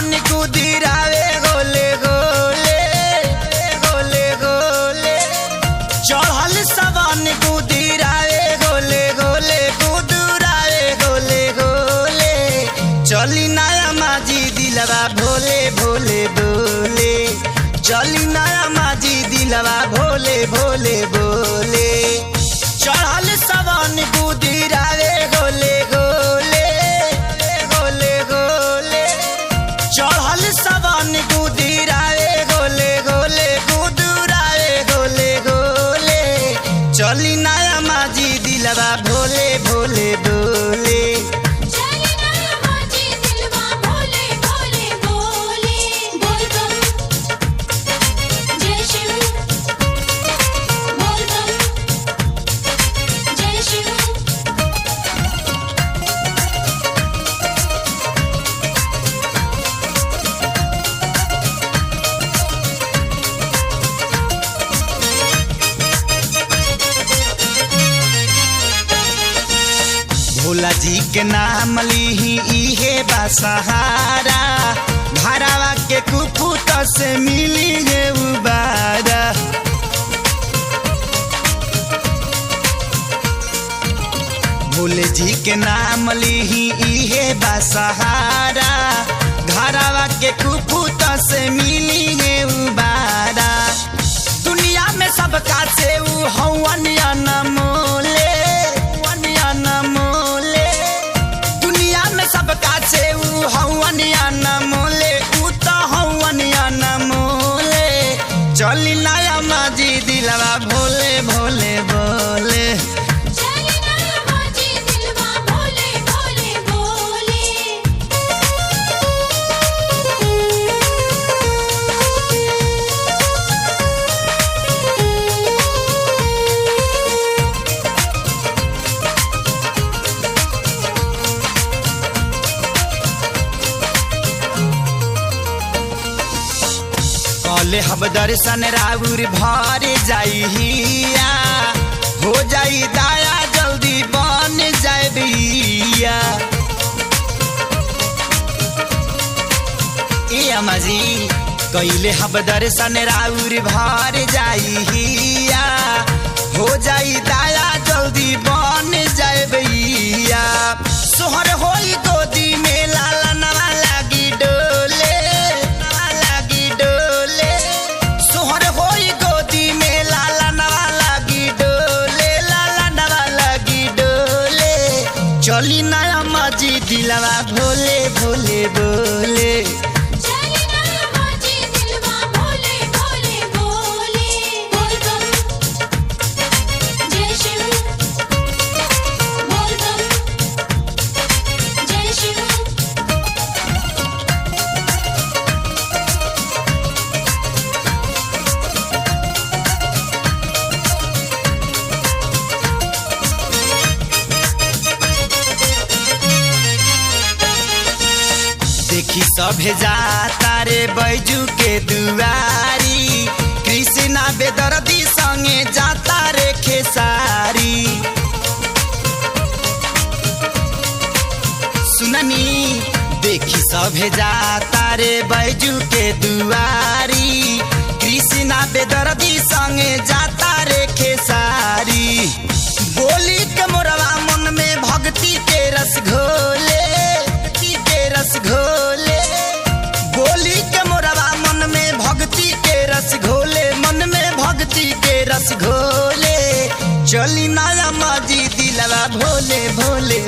सवन कुदिरावे गोले गोले गोले गोले चढ़ल सवन कुदिरावे गोले गोले कुदुरावे गोले गोले चली नया माझी दिलवा भोले भोले बोले चली नया माझी दिलवा भोले भोले बोले चढ़ल सवन कुदिरावे गोले गोले गोले गोले चढ़ल सवन कुदिरावे गोले गोले कुदुरावे गोले गोले चली नया माझी दिलवा भोले भोले बोले भोला जी के नाम लीही इहे बा सहारा भरावा के कुपुत से मिली है उबारा भोले जी के नाम लीही इहे बा सहारा घरावा के कुपुत से मिली है उबारा दुनिया में सबका से उ हवन अनमोले सबका से उ हवनिया न मोले उ तो हवनिया न मोले चली नया माझी दिलवा भोले भोले बोले चली नया माझी दिलवा भोले भोले बोले ले हब दर्शन राउर भर जाइया हो जाई दाया जल्दी बन जाए बिया ए अमाजी कैले हब दर्शन राउर भर जाइया हो जाई दाया जल्दी बन जाए बिया सोहर होई गोदी में लाला नवा लागी डोले चली नया माझी दिलवा भोले भोले बोले चली नया माझी दिलवा भोले भोले बोले बोल बम जय शिव बोल बम जय शिव देखी सभे जाता रे बैजू के दुआरी कृष्णा बेदर्दी संगे जाता रे खेसारी सुननी देखी सभे जाता रे बैजू के दुआरी कृष्णा बेदर्दी संगे जाता रे खेसारी बोली के मोरवा मन में भक्ति के रस घोले रस घोले बोली के मोरवा मन में भक्ति के रस घोले मन में भक्ति के रस घोले चली नया माझी दिलवा भोले भोले